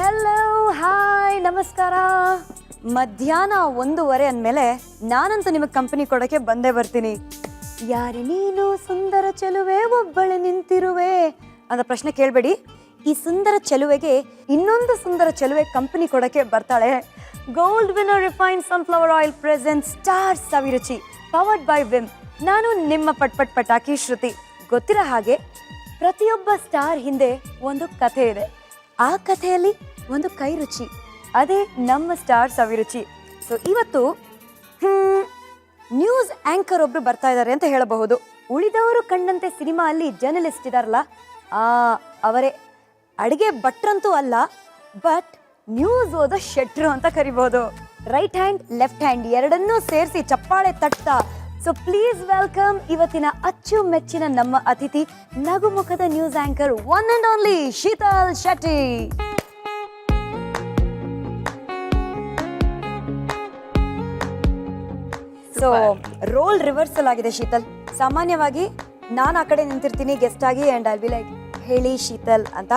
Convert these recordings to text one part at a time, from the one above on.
Hello hi ನಮಸ್ಕಾರ. ಮಧ್ಯಾಹ್ನ 1:15 ಅಂದಮೇಲೆ ನಾನಂತೂ ನಿಮಗೆ ಕಂಪನಿ ಕೊಡೋಕ್ಕೆ ಬಂದೇ ಬರ್ತೀನಿ. ಯಾರಿ ನೀನು ಸುಂದರ ಚೆಲುವೆ ಒಬ್ಬಳೆ ನಿಂತಿರುವೆ ಅಂತ ಪ್ರಶ್ನೆ ಕೇಳಬೇಡಿ. ಈ ಸುಂದರ ಚೆಲುವೆಗೆ ಇನ್ನೊಂದು ಸುಂದರ ಚೆಲುವೆ ಕಂಪನಿ ಕೊಡೋಕ್ಕೆ ಬರ್ತಾಳೆ. Gold winner refined sunflower oil present star Saviruchi powered by Vim. ನಾನು ನಿಮ್ಮ ಪಟಾಕಿ ಶ್ರುತಿ. ಗೊತ್ತಿರೋ ಹಾಗೆ ಪ್ರತಿಯೊಬ್ಬ ಸ್ಟಾರ್ ಹಿಂದೆ ಒಂದು ಕಥೆ ಇದೆ. ಆ ಕಥೆಯಲ್ಲಿ ಒಂದು ಕೈ ರುಚಿ, ಅದೇ ನಮ್ಮ ಸ್ಟಾರ್ ಸವಿರುಚಿ. ಸೊ ಇವತ್ತು ನ್ಯೂಸ್ ಆಂಕರ್ ಒಬ್ರು ಬರ್ತಾ ಇದ್ದಾರೆ ಅಂತ ಹೇಳಬಹುದು. ಉಳಿದವರು ಕಂಡಂತೆ ಸಿನಿಮಾ ಅಲ್ಲಿ ಜರ್ನಲಿಸ್ಟ್ ಇದಾರಲ್ಲ, ಅವರೇ. ಅಡುಗೆ ಭಟ್ರಂತೂ ಅಲ್ಲ, ಬಟ್ ನ್ಯೂಸ್ ಓದೋ ಶೆಟ್ರು ಅಂತ ಕರಿಬಹುದು. ರೈಟ್ ಹ್ಯಾಂಡ್ ಲೆಫ್ಟ್ ಹ್ಯಾಂಡ್ ಎರಡನ್ನೂ ಸೇರಿಸಿ ಚಪ್ಪಾಳೆ ತಟ್ತಾ. ಸೊ ಪ್ಲೀಸ್ ವೆಲ್ಕಮ್ ಇವತ್ತಿನ ಅಚ್ಚುಮೆಚ್ಚಿನ ನಮ್ಮ ಅತಿಥಿ, ನಗುಮುಖದ news anchor one and only Sheetal Shetty. So role reversal ಆಗಿದೆ ಶೀತಲ್. ಸಾಮಾನ್ಯವಾಗಿ ನಾನು ಆ ಕಡೆ ನಿಂತಿರ್ತೀನಿ ಗೆಸ್ಟ್ ಆಗಿ ಅಂಡ್ ಐ ಬಿ ಲೈಕ್ ಹೇಳಿ ಶೀತಲ್ ಅಂತ.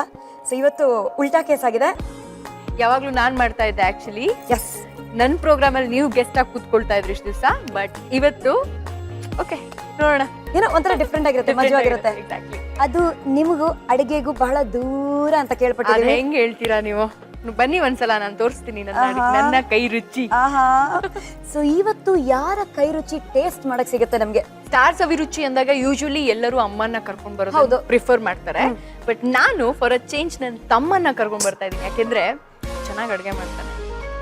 ಸೊ ಇವತ್ತು ಉಲ್ಟಾ ಕೇಸ್ ಆಗಿದೆ. ಯಾವಾಗ್ಲೂ ನಾನ್ ಮಾಡ್ತಾ ಇದ್ದೆ ಆಕ್ಚುಲಿ. ಎಸ್, ನನ್ನ ಪ್ರೋಗ್ರಾಮ್ ಅಲ್ಲಿ ನೀವು ಗೆಸ್ಟ್ ಆಗಿ ಕೂತ್ಕೊಳ್ತಾ ಇದ್ರಿ ಇಷ್ಟು ದಿವಸ, ಬಟ್ ಇವತ್ತು ಓಕೆ ನೋಡೋಣ, ಏನೋ ಒಂಥರ ಡಿಫ್ರೆಂಟ್ ಆಗಿರುತ್ತೆ, ಮಜವಾಗಿರುತ್ತೆ. ಅದು ನಿಮಗೂ ಅಡಿಗೆಗೂ ಬಹಳ ದೂರ ಅಂತ ಕೇಳ್ಪಟ್ಟಿದ್ದೀವಿ. ಹೆಂಗ್ ಹೇಳ್ತೀರಾ ನೀವು? ಬನ್ನಿ ಒಂದ್ಸಲ ನಾನು ತೋರಿಸ್ತೀನಿ ನನ್ನ ಕೈ ರುಚಿ. ಸೊ ಇವತ್ತು ಯಾರ ಕೈ ರುಚಿ ಟೇಸ್ಟ್ ಮಾಡಕ್ ಸಿಗುತ್ತೆ ನಮ್ಗೆ? ಸ್ಟಾರ್ ಸವಿರುಚಿ ಅಂದಾಗ ಯೂಶುವಲಿ ಎಲ್ಲರೂ ಅಮ್ಮನ್ನ ಕರ್ಕೊಂಡ್ ಬರೋದು ಪ್ರಿಫರ್ ಮಾಡ್ತಾರೆ. ಬಟ್ ನಾನು ಫಾರ್ ಅ ಚೇಂಜ್ ನನ್ನ ತಮ್ಮನ್ನ ಕರ್ಕೊಂಡ್ ಬರ್ತಾ ಇದೀನಿ, ಯಾಕೆಂದ್ರೆ ಚೆನ್ನಾಗಿ ಅಡುಗೆ ಮಾಡ್ತಾನೆ.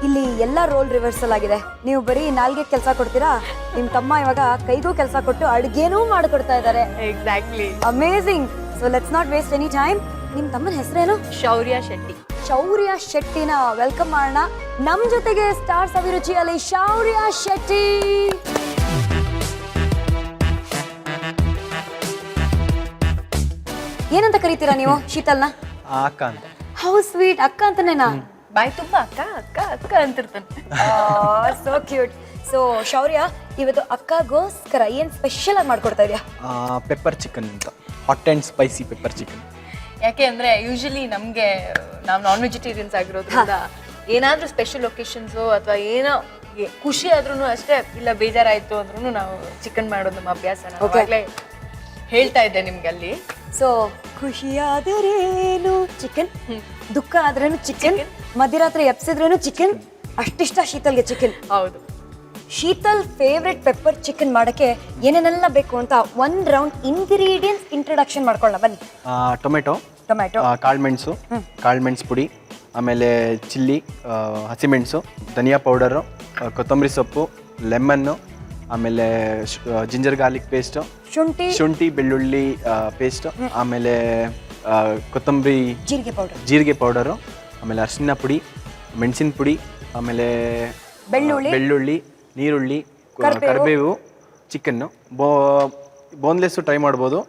ಇಲ್ಲಿ ಎಲ್ಲ ರೋಲ್ ರಿವರ್ಸಲ್ ಆಗಿದೆ. ನೀವು ಬರೀ ನಾಲ್ಗೆ ಕೆಲಸ ಕೊಡ್ತೀರಾ, ನಿಮ್ ತಮ್ಮ ಇವಾಗ ಕೈಗೂ ಕೆಲಸ ಕೊಟ್ಟು ಅಡುಗೆನೂ ಮಾಡಿಕೊಡ್ತಾ ಇದ್ದಾರೆ. Exactly, amazing. So let's not waste any time. ನಿಮ್ ತಮ್ಮನ ಹೆಸರೇನು? ಶೌರ್ಯ ಶೆಟ್ಟಿ. ಶೌರ್ಯ ಶೆಟ್ಟಿನ ವೆಲ್ಕಮ್ ಮಾಡೋಣ. ನಮ್ ಜೊತೆಗೆ ಸ್ಟಾರ್ ಸವಿರುಚಿಯಲ್ಲಿ ಶೌರ್ಯ ಶೆಟ್ಟಿ. ಏನಂತ ಕರೀತೀರಾ ನೀವು ಶೀತಲ್ನ? ಅಕ್ಕ ಅಂತ. ಹೌ ಸ್ವೀಟ್, ಅಕ್ಕ ಅಂತನೇನಾ? ಬಾಯ್ ತುಂಬಾ ಅಕ್ಕ ಅಕ್ಕ ಅಕ್ಕ ಅಂತಿರ್ತಾನೆ. So cute. ಸೊ ಶೌರ್ಯ, ಇವತ್ತು ಅಕ್ಕಗೋಸ್ಕರ ಏನ್ ಸ್ಪೆಷಲ್ ಆಗಿ ಮಾಡ್ಕೊಡ್ತಾ ಇದೆಯಾ? ಪೆಪ್ಪರ್ ಚಿಕನ್ ಅಂತ, hot and spicy pepper chicken. ಯಾಕೆ ಅಂದ್ರೆ ಯೂಶಲಿ ನಮ್ಗೆ ನಾವು ನಾನ್ ವೆಜಿಟೇರಿಯನ್ಸ್ ಆಗಿರೋದ್ರಿಂದ ಏನಾದ್ರೂ ಸ್ಪೆಷಲ್ ಒಕೇಶನ್ಸು ಅಥವಾ ಏನೋ ಖುಷಿ ಆದ್ರೂ ಅಷ್ಟೇ, ಇಲ್ಲ ಬೇಜಾರಾಯ್ತು ಅಂದ್ರೂ ನಾವು ಚಿಕನ್ ಮಾಡೋದು ನಮ್ಮ ಅಭ್ಯಾಸ. ನಾನು ಹೇಳ್ತಾ ಇದ್ದೆ ನಿಮ್ಗೆ ಅಲ್ಲಿ. ಸೊ ಖುಷಿಯಾದರೇನು ಚಿಕನ್, ದುಃಖ ಆದ್ರೇನು ಚಿಕನ್, ಮಧ್ಯರಾತ್ರಿ ಎಪ್ಸಿದ್ರೇನು ಚಿಕನ್. ಅಷ್ಟಿಷ್ಟ ಶೀತಲ್ಗೆ ಚಿಕನ್. ಹೌದು. ಶೀತಲ್ ಫೇವ್ರೆಟ್ ಪೆಪ್ಪರ್ ಚಿಕನ್ ಮಾಡಕ್ಕೆ ಏನೇನೆಲ್ಲ ಬೇಕು ಅಂತ ಒಂದ್ ರೌಂಡ್ ಇಂಗ್ರೀಡಿಯೆಂಟ್ಸ್ ಇಂಟ್ರೊಡಕ್ಷನ್ ಮಾಡ್ಕೊಳ್ಳೋಣ ಬನ್ನಿ. ಟೊಮೆಟೊ, ಕಾಳುಮೆಣಸು, ಕಾಳುಮೆಣಸು ಪುಡಿ, ಆಮೇಲೆ ಚಿಲ್ಲಿ, ಹಸಿಮೆಣಸು, ಧನಿಯಾ ಪೌಡರು, ಕೊತ್ತಂಬರಿ ಸೊಪ್ಪು, ಲೆಮನ್ನು, ಆಮೇಲೆ ಜಿಂಜರ್ ಗಾರ್ಲಿಕ್ ಪೇಸ್ಟು, ಶುಂಠಿ ಬೆಳ್ಳುಳ್ಳಿ ಪೇಸ್ಟು, ಆಮೇಲೆ ಕೊತ್ತಂಬರಿ, ಜೀರಿಗೆ ಪೌಡರು, ಆಮೇಲೆ ಅರಿಶಿನ ಪುಡಿ, ಮೆಣಸಿನ ಪುಡಿ, ಆಮೇಲೆ ಬೆಳ್ಳುಳ್ಳಿ, ನೀರುಳ್ಳಿ, ಕರಿಬೇವು, ಚಿಕನ್ನು. ಬೋನ್ಲೆಸ್ಸು ಟ್ರೈ ಮಾಡ್ಬೋದು.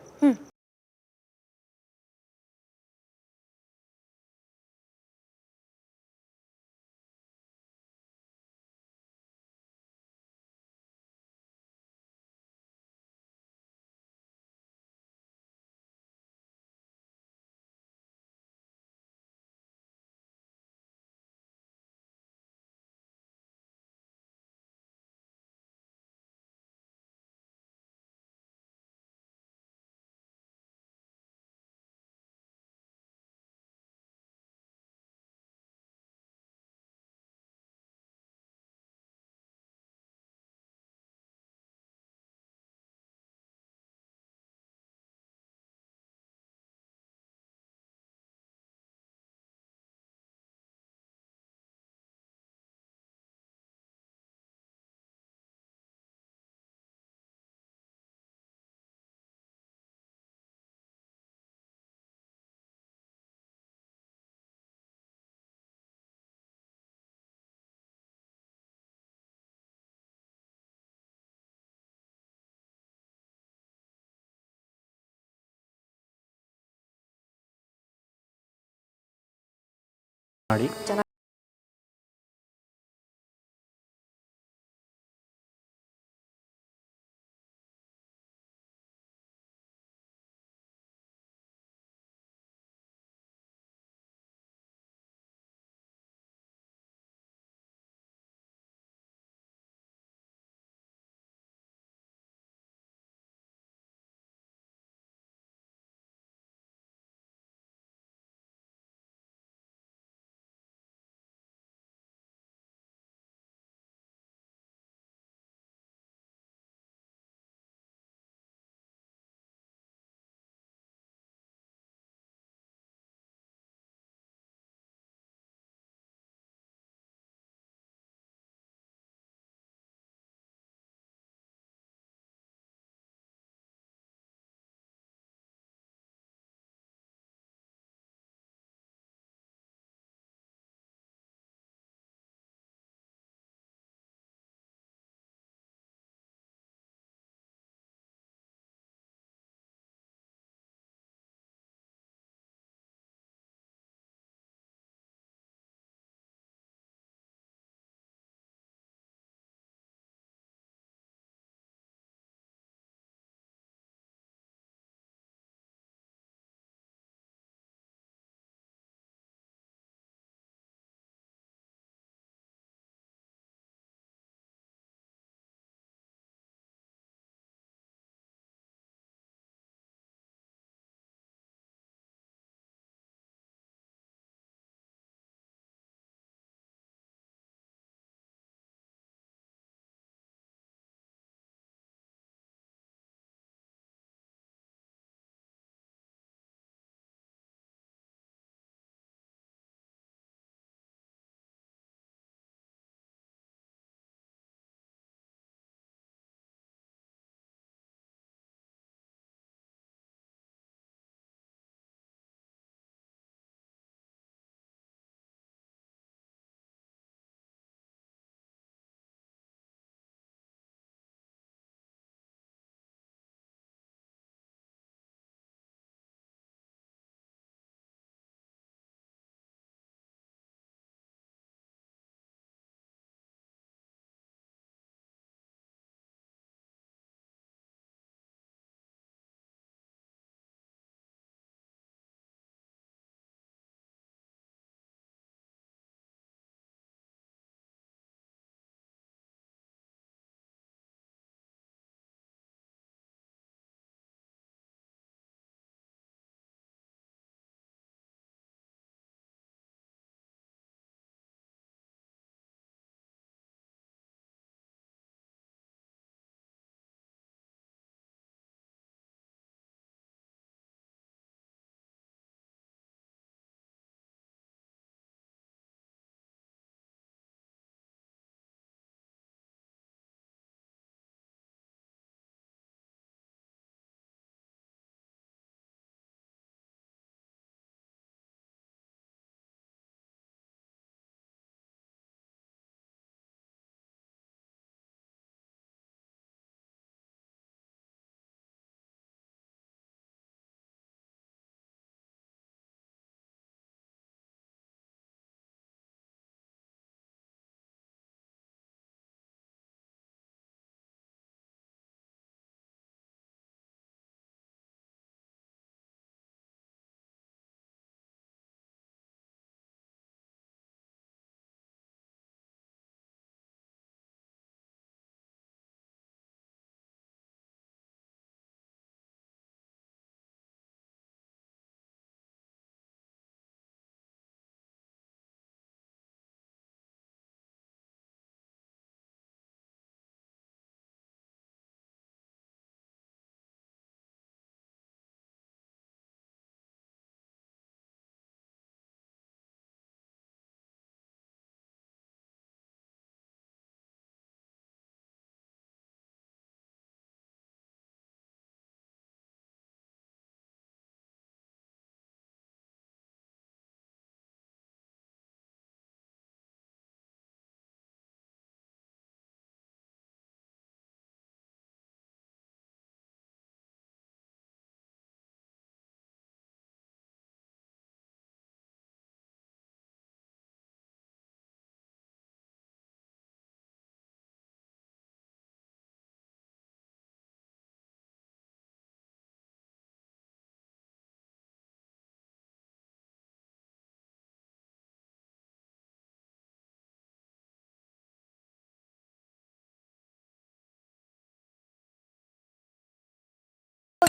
ಮಾಡಿ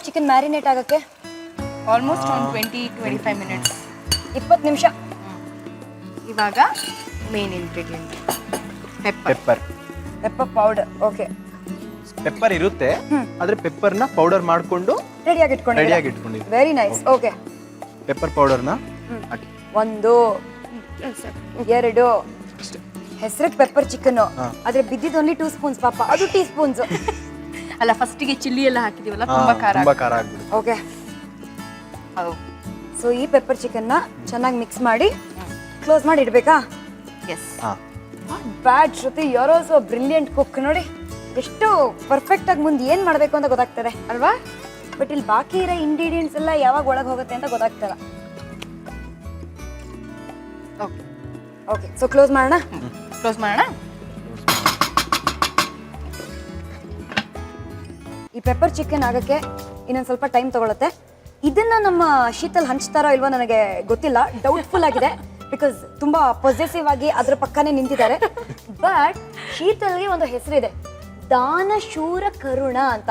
ಚಿಕನ್ ಮ್ಯಾರಿನೇಟ್ ಆಗಕ್ಕೆ ಆಲ್ಮೋಸ್ಟ್ ಒಂದು 20-25 ಮಿನಿಟ್ಸ್. 20 ನಿಮಿಷ. ಇವಾಗ main ingredient pepper. Pepper powder. Okay, pepper ಇರುತ್ತೆ, ಆದ್ರೆ ಪೆಪ್ಪರ್ನ ಪೌಡರ್ ಮಾಡ್ಕೊಂಡು ರೆಡಿಯಾಗಿ ರೆಡಿಯಾಗಿ ಇಟ್ಕೊಂಡಿದ್ದೆ. Very nice. ಓಕೆ, ಪೆಪ್ಪರ್ ಪೌಡರ್ನ ಹಾಕಿ. 1 2 ಹೆಸರಿಗೆ ಪೆಪ್ಪರ್ ಚಿಕನ್, ಆದ್ರೆ ಬಿದ್ದಿದ್ದು ಓನ್ಲಿ 2 ಸ್ಪೂನ್ಸ್ ಪಾಪ, ಅದು ಟೀ ಸ್ಪೂನ್ಸ್. ಅಲ್ಲ, ಫಸ್ಟಿಗೆ ಚಿಲ್ಲಿ ಎಲ್ಲ ಹಾಕಿದೀವಲ್ಲ, ತುಂಬಾ ಖಾರ. ತುಂಬಾ ಖಾರ ಆಗ್ಬಿಡುತ್ತೆ. ಓಕೆ, ಹೌದು. ಸೊ ಈ ಪೆಪ್ಪರ್ ಚಿಕನ್ನ ಚೆನ್ನಾಗಿ ಮಿಕ್ಸ್ ಮಾಡಿ ಕ್ಲೋಸ್ ಮಾಡಿ ಇಡ್ಬೇಕಾ? ಎಸ್. ಬ್ಯಾಡ್ ಶ್ರುತಿ, ಯಾರೋ ಸೊ ಬ್ರಿಲಿಯಂಟ್ ಕುಕ್. ನೋಡಿ ಎಷ್ಟು ಪರ್ಫೆಕ್ಟ್ ಆಗಿ ಮುಂದೆ ಏನ್ ಮಾಡ್ಬೇಕು ಅಂತ ಗೊತ್ತಾಗ್ತದೆ ಅಲ್ವಾ? ಬಟ್ ಇಲ್ಲಿ ಬಾಕಿ ಇರೋ ಇಂಗ್ರೀಡಿಯೆಂಟ್ಸ್ ಎಲ್ಲ ಯಾವಾಗ ಒಳಗೆ ಹೋಗುತ್ತೆ ಅಂತ ಗೊತ್ತಾಗ್ತಲ್ಲ. ಓಕೆ ಓಕೆ, ಸೊ ಕ್ಲೋಸ್ ಮಾಡೋಣ. ಕ್ಲೋಸ್ ಮಾಡೋಣ. ಈ ಪೆಪ್ಪರ್ ಚಿಕನ್ ಆಗಕ್ಕೆ ಇನ್ನೊಂದು ಸ್ವಲ್ಪ ಟೈಮ್ ತಗೊಳುತ್ತೆ. ಇದನ್ನ ನಮ್ಮ ಶೀತಲ್ ಹಂಚ್ತಾರೋ ಇಲ್ವೋ ನನಗೆ ಗೊತ್ತಿಲ್ಲ, ಡೌಟ್ಫುಲ್ ಆಗಿದೆ. ಬಿಕಾಸ್ ತುಂಬಾ ಪೊಸೆಸಿವ್ ಆಗಿ ಅದ್ರ ಪಕ್ಕನೇ ನಿಂತಿದ್ದಾರೆ. ಬಟ್ ಶೀತಲ್ಗೆ ಒಂದು ಹೆಸರಿದೆ, ದಾನಶೂರ ಕರುಣ ಅಂತ.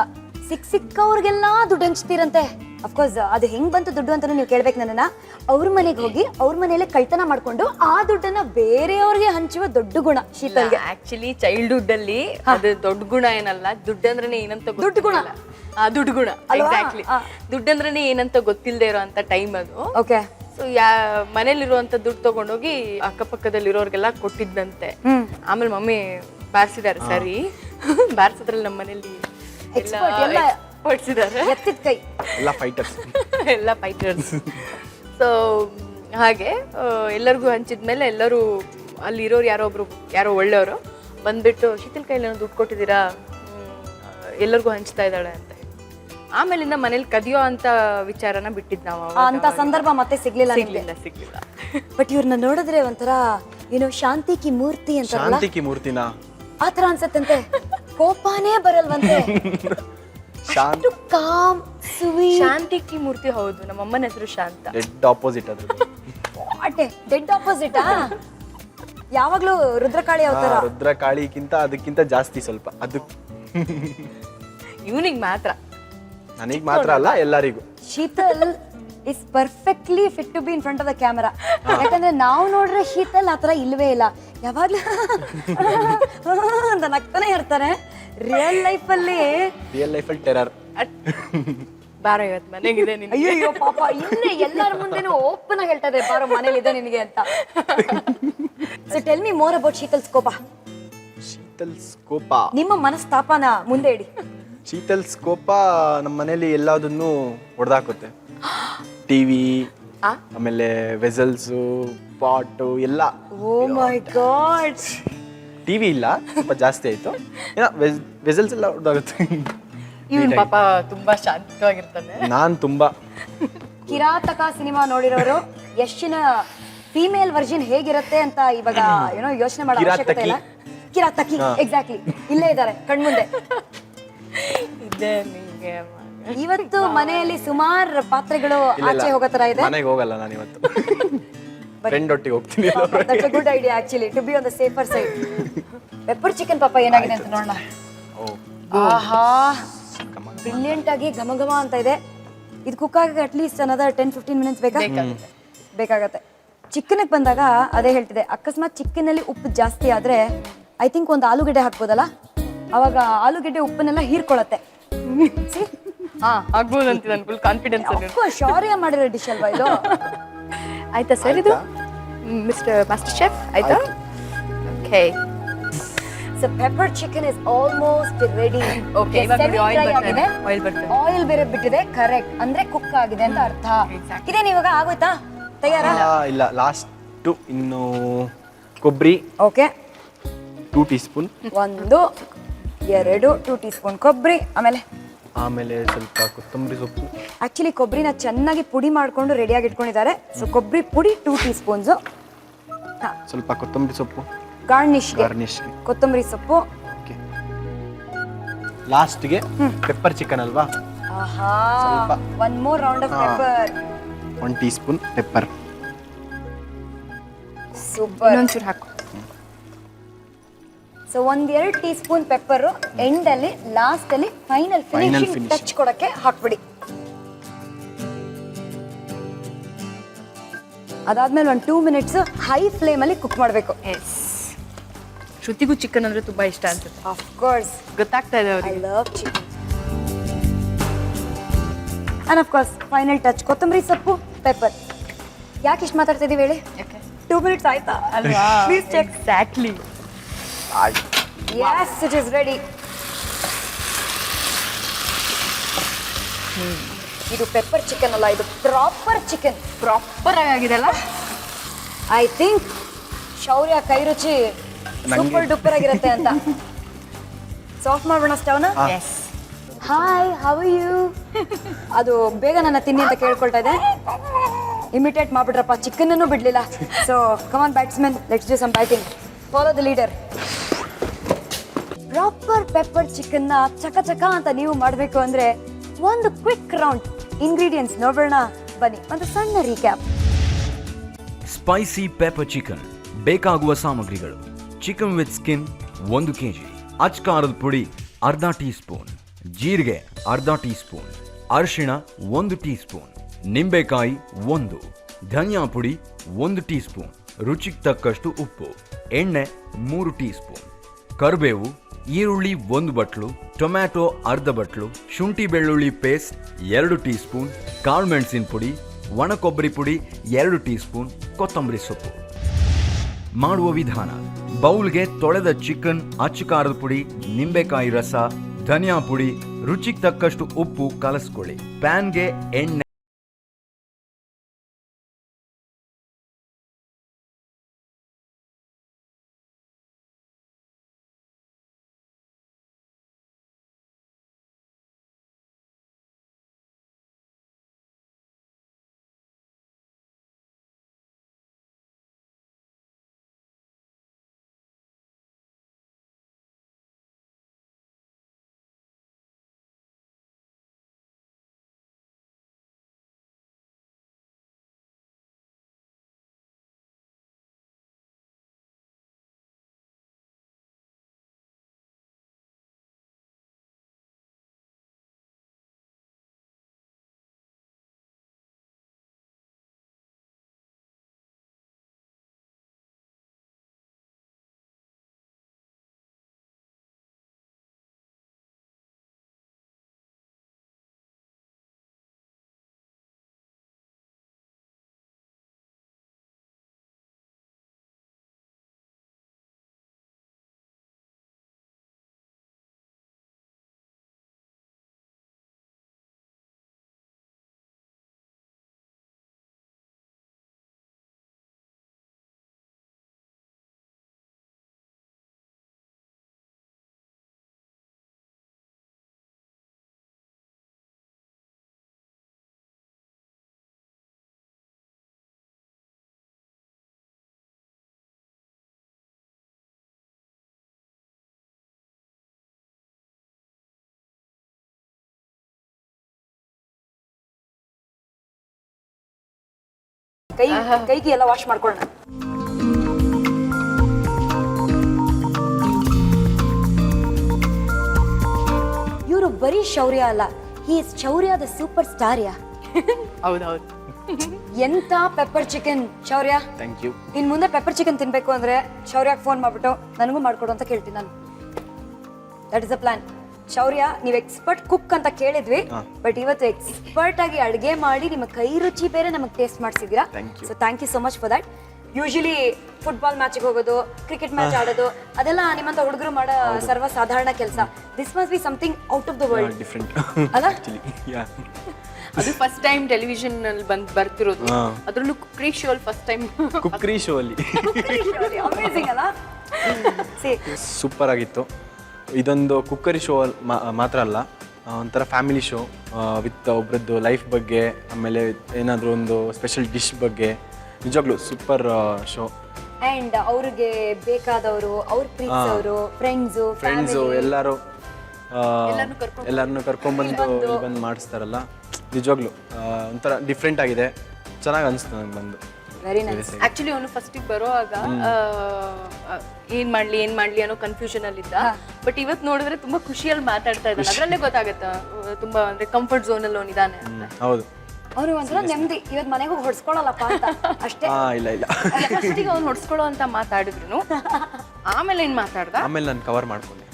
ಸಿಕ್ಕವ್ರಿಗೆಲ್ಲ ದುಡ್ಡು ಹಂಚ್ತೀರಂತೆ. ಅಫ್ಕೋರ್ಸ್ ಅದು ಹೆಂಗ್ ಬಂತು ದುಡ್ಡು ಅಂತ ನೀವು ಕೇಳ್ಬೇಕು ನನ್ನನ್ನ. ಅವ್ರ ಮನೆಗೆ ಹೋಗಿ ಅವ್ರ ಮನೆಯಲ್ಲೇ ಕಳ್ತನ ಮಾಡ್ಕೊಂಡು ಆ ದುಡ್ಡನ್ನ ಬೇರೆಯವ್ರಿಗೆ ಹಂಚುವ ದೊಡ್ಡ ಗುಣ ಶೀತಲ್ಗೆ. ಆಕ್ಚುಲಿ ಚೈಲ್ಡ್ಹುಡ್ ಅಲ್ಲಿ ಅದು ದೊಡ್ಡ ಗುಣ ಏನಲ್ಲ, ದುಡ್ಡಂದ್ರೆ ಏನಂತ ದುಡ್ಡು ಗುಣ. ದುಡ್ಡು ಗುಣ, ಎಕ್ಸಾಕ್ಟ್ಲಿ. ದುಡ್ಡಂದ್ರೆ ಏನಂತ ಗೊತ್ತಿಲ್ಲದೆ ಇರೋ ಅಂತ ಟೈಮ್ ಅದು. ಓಕೆ, ಸೊ ಮನೇಲಿರುವಂತ ದುಡ್ಡು ತಗೊಂಡೋಗಿ ಅಕ್ಕಪಕ್ಕದಲ್ಲಿರೋರ್ಗೆಲ್ಲ ಕೊಟ್ಟಿದ್ದಂತೆ. ಆಮೇಲೆ ಮಮ್ಮಿ ಬಾರಿಸಿದಾರೆ, ಸರಿ ಬಾರಿಸಿದ್ರಲ್ಲಿ ನಮ್ಮ ಮನೇಲಿ ಹೊಡ್ಸಿದ್ದಾರೆ. ಎತ್ತಿದ ಕೈ ಎಲ್ಲ ಫೈಟರ್ಸ್. ಎಲ್ಲ ಫೈಟರ್ಸ್. ಸೊ ಹಾಗೆ ಎಲ್ಲರಿಗೂ ಹಂಚಿದ್ಮೇಲೆ ಎಲ್ಲರೂ ಅಲ್ಲಿರೋರು ಯಾರೋ ಒಳ್ಳೆಯವರು ಬಂದ್ಬಿಟ್ಟು ಶೀತಲ್ ಕೈಲಿ ಏನೋ ದುಡ್ಡು ಕೊಟ್ಟಿದ್ದೀರಾ, ಎಲ್ಲರಿಗೂ ಹಂಚ್ತಾ ಇದ್ದಾಳೆ ಅಂತ. ಆಮೇಲಿಂದ ಮನೇಲಿ ಕದಿಯೋ ಅಂತ ವಿಚಾರನ ಬಿಟ್ಟಿದ್ ನಾವು. ಅಂತ ಸಂದರ್ಭ ಮತ್ತೆ ಸಿಗ್ಲಿಲ್ಲ. ಬಟ್ ಇವ್ರನ್ನ ನೋಡಿದ್ರೆ ಒಂಥರ ಏನೋ ಶಾಂತಿ ಕಿ ಮೂರ್ತಿ ಅಂತ. ಶಾಂತಿ ಕಿ ಮೂರ್ತಿನ ಆತರ ಅನ್ಸತ್ತಂತೆ, ಕೋಪಾನೇ ಬರಲ್ವಂತೆ. Com sweet. ಶಾಂತಿ ಕಿ ಮೂರ್ತಿ. ಹೌದು, ನಮ್ಮ ಅಮ್ಮನ ಹೆಸರು ಶಾಂತ. ಡೆಡ್ ಆಪೋಸಿಟ್ ಅದು. Dead opposite. ಯಾವಾಗ್ಲೂ ರುದ್ರಕಾಳಿ ಅವತಾರ. ರುದ್ರಕಾಳಿಗಿಂತ ಅದಕ್ಕಿಂತ ಜಾಸ್ತಿ ಸ್ವಲ್ಪ. ಅದು ಇವನಿಗೆ ಮಾತ್ರ, ನನಗೆ ಮಾತ್ರ ಅಲ್ಲ, ಎಲ್ಲರಿಗೂ. Sheetal is perfectly fit to be in front of the camera. ಯಾಕಂದ್ರೆ ನಾವು ನೋಡ್ರೆ ಶೀತಲ್ ಆತರ ಇಲ್ವೇ ಇಲ್ಲ, ಯಾವಾಗ್ಲೂ ಅಂತ ನಗ್ತಾನೆ ಇರ್ತಾರೆ. ರಿಯಲ್ ಲೈಫಲ್ಲಿ ಟೆರರ್. ಬಾರೋ ಇವತ್ತು ಮನೆಗಿದೆ. ಅಯ್ಯೋ ಪಾಪ, ಇನ್ನೇ ಎಲ್ಲರ ಮುಂದೆನೂ ಓಪನ್ ಆಗಿ ಹೇಳ್ತಾ ಇದ್ದಾರೆ, ಬಾರೋ ಮನೇಲಿದೆ ನಿನಗೆ ಅಂತ. So tell me more about Sheetal ಸ್ಕೋಪ. ಶೀತಲ್ ಸ್ಕೋಪ, ನಿಮ್ಮ ಮನಸ್ತಾಪನ ಮುಂದೆ ಇಡಿ. ಶೀತಲ್ ಸ್ಕೋಪ ನಮ್ಮ ಮನೇಲಿ ಎಲ್ಲದನ್ನು ಹೊಡೆದಾಕುತ್ತೆ. ಟಿವಿ, ಆಮೇಲೆ ವೆಸಲ್ಸು, ಪಾಟು ಎಲ್ಲ. ಓ ಮೈ ಗಾಡ್. ಟಿವಿ ಇಲ್ಲ, ಸ್ವಲ್ಪ ಜಾಸ್ತಿ ಆಯ್ತು. ವೆಸಲ್ಸ್ ಎಲ್ಲ ಹೊಡೆದಾಗುತ್ತೆ. ಇವನ್ ಪಾಪ ತುಂಬಾ ಶಾಂತವಾಗಿರ್ತಾನೆ. ನಾನ್ ತುಂಬಾ. ಕಿರಾತಕ ಸಿನಿಮಾ ನೋಡಿರೋರು ಯಶ್ನ ಫೀಮೇಲ್ ವರ್ಜನ್ ಹೇಗಿರುತ್ತೆ ಅಂತ ಇವಾಗ ಏನೋ ಯೋಚನೆ ಮಾಡೋ ಅವಶ್ಯಕತೆ ಇಲ್ಲ. ಕಿರಾತಕಿ, ಎಕ್ಸಾಕ್ಟ್ಲಿ, ಇಲ್ಲೇ ಇದ್ದಾರೆ ಕಣ್ಮುಂದೆ. ಇವತ್ತು ಮನೆಯಲ್ಲಿ ಸುಮಾರು ಪಾತ್ರೆಗಳು ಆಚೆ ಹೋಗೋ ತರ ಇದೆ. ಮನೆಗೆ ಹೋಗಲ್ಲ ನಾನು ಇವತ್ತು, ಫ್ರೆಂಡ್ ಒಟ್ಟಿಗೆ ಹೋಗ್ತೀನಿ. That's a good idea actually, to be on the safer side. Pepper chicken ಪಾಪ ಏನಾಗಿದೆ ಅಂತ ನೋಡೋಣ. ಆಹಾ, ಬ್ರಿಲಿಯಂಟ್ ಆಗಿ ಘಮ ಘಮ ಅಂತ ಇದೆ. ಇದು ಕುಕ್ ಆಗಕ್ಕೆ ಅಟ್ಲೀಸ್ಟ್ ಅನದರ್ 10-15 ಮಿನಿಟ್ಸ್ ಬೇಕಾಗತ್ತೆ. ಚಿಕನ್ಗೆ ಬಂದಾಗ ಅದೇ ಹೇಳ್ತಿದೆ, ಅಕಸ್ಮಾತ್ ಚಿಕನ್ನಲ್ಲಿ ಉಪ್ಪು ಜಾಸ್ತಿ ಆದ್ರೆ ಐ ಥಿಂಕ್ ಒಂದು ಆಲೂಗಡ್ಡೆ ಹಾಕ್ಬೋದಲ್ಲ, ಅವಾಗ ಆಲೂಗಡ್ಡೆ ಉಪ್ಪನ್ನೆಲ್ಲ ಹೀರ್ಕೊಳ್ಳುತ್ತೆ. ಆಗ್ಬೋದು ಅಂತ ನಾನು ಫುಲ್ ಕಾನ್ಫಿಡೆನ್ಸ್ ಅಲ್ಲಿ. ಶೌರ್ಯ ಮಾಡಿರೋ ಡಿಶ್ ಅಲ್ವಾ ಇದು? ಆಯ್ತಾ ಸರ್ ಇದು ಮಿಸ್ಟರ್ ಮಾಸ್ಟರ್ ಶೆಫ್? ಆಯ್ತಾ? Okay, so pepper chicken is almost ready. Okay, ಇವಾಗ ಆಯಿಲ್ ಬರ್ತದೆ. ಆಯಿಲ್ ಬೇರೆ ಬಿಟ್ಟಿದೆ, ಕರೆಕ್ಟ್. ಅಂದ್ರೆ ಕುಕ್ ಆಗಿದೆ ಅಂತ ಅರ್ಥ. ಇದೇನು ಇವಾಗ ಆಗೋಯ್ತಾ? ತಯಾರ? ಇಲ್ಲ, ಲಾಸ್ಟ್ ಇನ್ನು ಕೊಬ್ಬರಿ. Okay, 2 tea spoon. 1 2 2 tea spoon ಕೊಬ್ಬರಿ. ಆಮೇಲೆ ಸ್ವಲ್ಪ ಕೊತ್ತಂಬರಿ ಸೊಪ್ಪು. ಆಕ್ಚುಲಿ ಕೊಬ್ಬರಿನ ಚೆನ್ನಾಗಿ ಪುಡಿ ಮಾಡ್ಕೊಂಡು ರೆಡಿಯಾಗಿ ಇಟ್ಕೊಂಡಿದ್ದಾರೆ. ಸೊ ಕೊಬ್ಬರಿ ಪುಡಿ 2 ಟೀ ಸ್ಪೂನ್ಸ್. ಸ್ವಲ್ಪ ಕೊತ್ತಂಬರಿ ಸೊಪ್ಪು ಗಾರ್ನಿಶ್ಗೆ. ಕೊತ್ತಂಬರಿ ಸೊಪ್ಪು. ಲಾಸ್ಟ್ಗೆ ಪೆಪ್ಪರ್ ಚಿಕನ್ ಅಲ್ವಾ? ಆಹಾ, one more round of pepper. 1 tea spoon pepper. Super. ಇನ್ನೊಂಚೂರು ಹಾಕು. So 1-2 tea spoon pepper end ಅಲ್ಲಿ, ಲಾಸ್ಟ್ ಅಲ್ಲಿ ಫೈನಲ್ ಫಿನಿಶಿಂಗ್ ಟಚ್ ಕೊಡಕ್ಕೆ ಹಾಕ್ಬಿಡಿ. ಅದಾದ್ಮೇಲೆ ಒಂದು 2 ಮಿನಿಟ್ಸ್ ಹೈ ಫ್ಲೇಮಲ್ಲಿ ಕುಕ್ ಮಾಡಬೇಕು. ಎಸ್, ಶ್ರುತಿಗೂ ಚಿಕನ್ ಅಂದ್ರೆ ತುಂಬಾ ಇಷ್ಟ ಅನ್ಸುತ್ತೆ. ಆಫ್ ಕೋರ್ಸ್, ಗೊತ್ತಾಗ್ತಾ ಇದೆ ಐ ಅವ್ರಿಗೆ. Love chicken. And of course final touch ಕೊತ್ತಂಬರಿ ಸೊಪ್ಪು, ಪೆಪ್ಪರ್. ಯಾಕೆ ಇಷ್ಟು ಮಾತಾಡ್ತಾ ಇದೀವಿ ಹೇಳಿ? 2 ಮಿನಿಟ್ಸ್ ಆಯ್ತಾ ಅಲ್ವಾ? Please check. Exactly. Yes, it is ready. ಇದು ಪೆಪ್ಪರ್ ಚಿಕನ್ ಅಲ್ಲ, ಇದು ಪ್ರಾಪರ್ ಚಿಕನ್. ಪ್ರಾಪರ್ ಆಗಿದೆಲ್ಲ. ಐ ಥಿಂಕ್ ಶೌರ್ಯ ಕೈ ರುಚಿ ಸೂಪರ್ ಡೂಪರ್ ಆಗಿರುತ್ತೆ ಅಂತ. ಸಾಫ್ಟ್ ಮಾಡೋಣ ಸ್ಟವ್ನ. Yes. Hi, how are you? ಅದು ಬೇಗ ನನ್ನ ತಿನ್ನಿ ಅಂತ ಕೇಳ್ಕೊಳ್ತಾ ಇದೆ. ಇಮಿಟೇಟ್ ಮಾಡ್ಬಿಟ್ರಪ್ಪ, ಚಿಕನ್ನೂ ಬಿಡಲಿಲ್ಲ. So come on batsman, let's do some batting. Follow the leader. Proper pepper ಚಿಕನ್ನ ಚಕ ಚಕ ಅಂತ ನೀವು ಮಾಡಬೇಕು ಅಂದರೆ ಒಂದು ಕ್ವಿಕ್ ರೌಂಡ್ ಇಂಗ್ರೀಡಿಯೆಂಟ್ಸ್ ನೋಡೋಣ ಬನ್ನಿ. ಒಂದು ಸಣ್ಣ ರೀಕ್ಯಾಪ್. ಸ್ಪೈಸಿ ಪೆಪ್ಪರ್ ಚಿಕನ್ ಬೇಕಾಗುವ ಸಾಮಗ್ರಿಗಳು: ಚಿಕನ್ ವಿತ್ ಸ್ಕಿನ್ 1 kg, ಅಚ್ಕಾರದ ಪುಡಿ ಅರ್ಧ ಟೀ ಸ್ಪೂನ್, ಜೀರಿಗೆ ಅರ್ಧ ಟೀ ಸ್ಪೂನ್, ಅರಿಶಿಣ 1 ಟೀ ಸ್ಪೂನ್, ನಿಂಬೆಕಾಯಿ 1, ಧನಿಯಾ ಪುಡಿ 1 ಟೀ ಸ್ಪೂನ್, ರುಚಿಗೆ ತಕ್ಕಷ್ಟು ಉಪ್ಪು, ಎಣ್ಣೆ 3 ಟೀ ಸ್ಪೂನ್, ಕರಿಬೇವು, ಈರುಳ್ಳಿ 1 ಬಟ್ಲು, ಟೊಮ್ಯಾಟೊ ಅರ್ಧ ಬಟ್ಲು, ಶುಂಠಿ ಬೆಳ್ಳುಳ್ಳಿ ಪೇಸ್ಟ್ 2 ಟೀ ಸ್ಪೂನ್, ಕಾಳುಮೆಣಸಿನ ಪುಡಿ, ಒಣ ಕೊಬ್ಬರಿ ಪುಡಿ 2 ಟೀ ಸ್ಪೂನ್, ಕೊತ್ತಂಬರಿ ಸೊಪ್ಪು. ಮಾಡುವ ವಿಧಾನ: ಬೌಲ್ಗೆ ತೊಳೆದ ಚಿಕನ್, ಅಚ್ಚ ಖಾರದ ಪುಡಿ, ನಿಂಬೆಕಾಯಿ ರಸ, ಧನಿಯಾ ಪುಡಿ, ರುಚಿಗೆ ತಕ್ಕಷ್ಟು ಉಪ್ಪು ಕಲಸ್ಕೊಳ್ಳಿ. ಪ್ಯಾನ್ಗೆ ಎಣ್ಣೆ ಕೈಗೆ ಎಲ್ಲ ವಾಶ್ ಮಾಡ್ಕೊಳ್ಳೋಣ. ಇವರು ಬರೀ ಶೌರ್ಯ ಅಲ್ಲ, he is Shaurya the super star. Yeah ಹೌದೌದು. ಎಂತ pepper chicken Shaurya. Thank you. ಇನ್ ಮುಂದೆ ಪೆಪ್ಪರ್ ಚಿಕನ್ ತಿನ್ಬೇಕು ಅಂದ್ರೆ ಶೌರ್ಯಗೆ ಫೋನ್ ಮಾಡ್ಬಿಟ್ಟು ನನಗೂ ಮಾಡ್ಕೊಡು ಅಂತ ಕೇಳ್ತೀನಿ ನಾನು. That is the plan. ಶೌರ್ಯ, ನೀವು ಎಕ್ಸ್ಪರ್ಟ್ ಕುಕ್ ಅಂತ ಕೇಳಿದ್ವಿ, ಬಟ್ ಇವತ್ತು ಎಕ್ಸ್ಪರ್ಟ್ ಆಗಿ ಅಡುಗೆ ಮಾಡಿ ನಿಮ್ಮ ಕೈ ರುಚಿ ಬೇರೆ ನಮಗೆ ಟೇಸ್ಟ್ ಮಾಡಿಸಿದ್ದೀರಾ. So thank you so much for that. Usually football ಮ್ಯಾಚಿಗೆ ಹೋಗೋದು, ಕ್ರಿಕೆಟ್ ಮ್ಯಾಚ್ ಆಡೋದು, ಅದೆಲ್ಲ ನಿಮ್ಮಂತ ಹುಡುಗರು ಮಾಡೋ ಸರ್ವ ಸಾಧಾರಣ ಕೆಲಸ. This must be something out of the world. Different ಅಲ್ಲ? ಅದು ಫಸ್ಟ್ ಟೈಮ್ ಟೆಲಿವಿಷನ್ ಅಲ್ಲಿ ಬರ್ತಿರೋದು, ಅದ್ರಲ್ಲೂ ಕುಕ್ರಿ ಶೋ ಅಲ್ಲಿ ಫಸ್ಟ್ ಟೈಮ್. ಕುಕ್ರಿ ಶೋ ಅಲ್ಲಿ ಅಮೇಜಿಂಗ್ ಅಲ್ಲ? ಸೂಪರ್ ಆಗಿತ್ತು. ಇದೊಂದು ಕುಕ್ಕರಿ ಶೋ ಮಾತ್ರ ಅಲ್ಲ, ಒಂಥರ ಫ್ಯಾಮಿಲಿ ಶೋ ವಿತ್ ಒಬ್ರದ್ದು ಲೈಫ್ ಬಗ್ಗೆ, ಆಮೇಲೆ ಏನಾದರೂ ಒಂದು ಸ್ಪೆಷಲ್ ಡಿಶ್ ಬಗ್ಗೆ. ನಿಜವಾಗ್ಲೂ ಸೂಪರ್ ಶೋ. ಅಂಡ್ ಅವ್ರಿಗೆ ಬೇಕಾದವರು, ಅವ್ರ ಪ್ರೀತಿಸೋರು, ಫ್ರೆಂಡ್ಸು ಎಲ್ಲರೂ ಎಲ್ಲರನ್ನು ಕರ್ಕೊಂಡ್ಬಂದು ಇಲ್ಲಿ ಬಂದು ಮಾಡಿಸ್ತಾರಲ್ಲ, ನಿಜವಾಗ್ಲೂ ಒಂಥರ ಡಿಫ್ರೆಂಟ್ ಆಗಿದೆ. ಚೆನ್ನಾಗಿ ಅನಿಸ್ತು ನನಗೆ ಬಂದು. Very nice. ಆಕ್ಚುಲಿ ಅವನು ಫಸ್ಟಿಗೆ ಬರೋವಾಗ ಏನ್ ಮಾಡ್ಲಿ ಅನ್ನೋ ಕನ್ಫ್ಯೂಷನ್ ಅಲ್ಲಿ ಇದ್ದ. ಬಟ್ ಇವತ್ತು ನೋಡಿದ್ರೆ ತುಂಬಾ ಖುಷಿಯಲ್ಲಿ ಮಾತಾಡ್ತಾ ಇದ್ದಾನೆ. ಅದ್ರಲ್ಲೇ ಗೊತ್ತಾಗತ್ತ ತುಂಬಾ ಅಂದ್ರೆ ಕಂಫರ್ಟ್ ಝೋನ್ ಅಲ್ಲಿ ಅವನಿದಾನೆ ಅಂತ. ಹೌದು. ಅವ್ರಿಗೆ ಒಂಥರ ನೆಮ್ಮದಿ, ಇವತ್ತು ಮನೆಗೆ ಹೋಗಿ ಹೊಡ್ಸ್ಕೊಳಲ್ಲಪ್ಪ ಅಂತ ಅಷ್ಟೇ. ಇಲ್ಲ ಇಲ್ಲ ಫಸ್ಟಿಗೆ ಅವ್ನು ಹೊಡ್ಸ್ಕೊಳ್ಳೋ ಅಂತ ಮಾತಾಡಿದ್ರು, ಆಮೇಲೆ ಏನ್ ಮಾತಾಡ್ದ? ಆಮೇಲೆ ನಾನು ಕವರ್ ಮಾಡ್ಕೊಂಡೆ.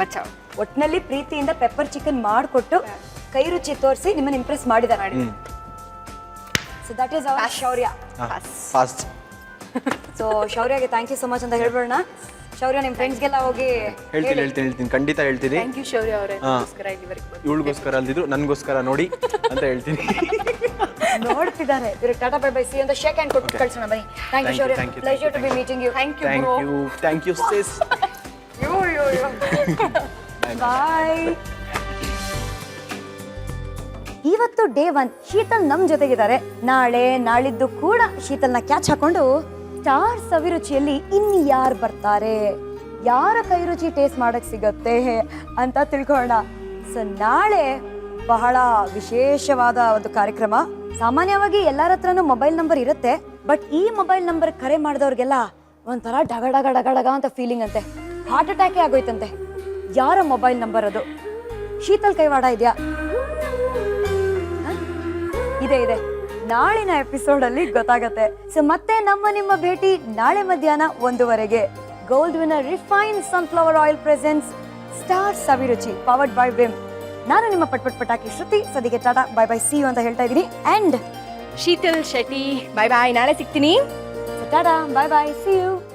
ಬಚಾವ್. ಒಟ್ನಲ್ಲಿ ಪ್ರೀತಿಯಿಂದ ಪೆಪ್ಪರ್ ಚಿಕನ್ ಮಾಡಿಕೊಟ್ಟು ಕೈ ರುಚಿ ತೋರಿಸಿ ನಿಮ್ಮನ್ನ ಇಂಪ್ರೆಸ್ ಮಾಡಿದ್ದಾರೆ. So that is our Shaurya. Fast. So ಶೌರ್ಯಗೆ ಥ್ಯಾಂಕ್ ಯು ಸೊ ಮಚ್ ಅಂತ ಹೇಳ್ಬೇಡ. ಶೌರ್ಯ ನಿಮ್ಮ ಫ್ರೆಂಡ್ಸ್ಗೆಲ್ಲ ಹೋಗಿ ಹೇಳ್ತೀನಿ ಖಂಡಿತ ಹೇಳ್ತೀನಿ. ಥ್ಯಾಂಕ್ ಯು ಶೌರ್ಯ ಅವರೇ, ನಮಸ್ಕಾರ. ಇಲ್ಲಿವರೆಗೆ ಇವಳಿಗೋಸ್ಕರ ಅಲ್ದಿದ್ರು ನನಗೋಸ್ಕರ ನೋಡಿ ಅಂತ ಹೇಳ್ತೀನಿ. ನೋಡ್ತಿದ್ದಾರೆ. ಇವ್ರಿಗೆ ಟಾಟಾ ಬೈ ಬೈ ಸಿ ಅಂತ ಶೇಕ್ ಹ್ಯಾಂಡ್ ಕೊಟ್ಟು ಕಳ್ಸೋಣ ಬನ್ನಿ. Thank you Shaurya, pleasure to be meeting you. Thank you bro. Thank you sis. Bye. ಇವತ್ತು ಡೇ 1 ಶೀತಲ್ ನಮ್ ಜೊತೆಗಿದ್ದಾರೆ. ನಾಳೆ ನಾಳಿದ್ದು ಕೂಡ ಶೀತಲ್ನ ಕ್ಯಾಚ್ ಹಾಕೊಂಡು ಸ್ಟಾರ್ ಸವಿರುಚಿಯಲ್ಲಿ ಇನ್ನು ಯಾರು ಬರ್ತಾರೆ, ಯಾರ ಕೈ ರುಚಿ ಟೇಸ್ಟ್ ಮಾಡಕ್ ಸಿಗತ್ತೆ ಅಂತ ತಿಳ್ಕೊಳ್ಳೋಣ. ಸೊ ನಾಳೆ ಬಹಳ ವಿಶೇಷವಾದ ಒಂದು ಕಾರ್ಯಕ್ರಮ. ಸಾಮಾನ್ಯವಾಗಿ ಎಲ್ಲರ ಹತ್ರನೂ ಮೊಬೈಲ್ ನಂಬರ್ ಇರುತ್ತೆ, ಬಟ್ ಈ ಮೊಬೈಲ್ ನಂಬರ್ ಕರೆ ಮಾಡಿದವ್ರಿಗೆಲ್ಲ ಒಂಥರ ಡಗ ಡಗ ಡಗ ಡಗ ಅಂತ ಫೀಲಿಂಗ್ ಅಂತೆ, ಹಾರ್ಟ್ ಅಟ್ಯಾಕೇ ಆಗೋಯ್ತಂತೆ. ಯಾರ ಮೊಬೈಲ್ ನಂಬರ್ ಅದು? ಶೀತಲ್ ಕೈವಾಡ ಇದೆಯಾ? ಇದೆ. ನಾಳಿನ ಎಪಿಸೋಡ್ ಅಲ್ಲಿ ಗೊತ್ತಾಗತ್ತೆ. ಸೊ ಮತ್ತೆ ನಿಮ್ಮ ಭೇಟಿ ನಾಳೆ ಮಧ್ಯಾಹ್ನ 1:00 gold winner refined sunflower oil presents star Saviruchi powered by Vim. ನಾನು ನಿಮ್ಮ ಪಟಾಕಿ ಶ್ರುತಿ. ಸದ್ಯಕ್ಕೆ tata bye bye see you ಅಂತ ಹೇಳ್ತಾ ಇದ್ದೀನಿ. And Sheetal Shetty, bye bye. ನಾಳೆ ಸಿಗ್ತೀನಿ. Tata bye bye see you.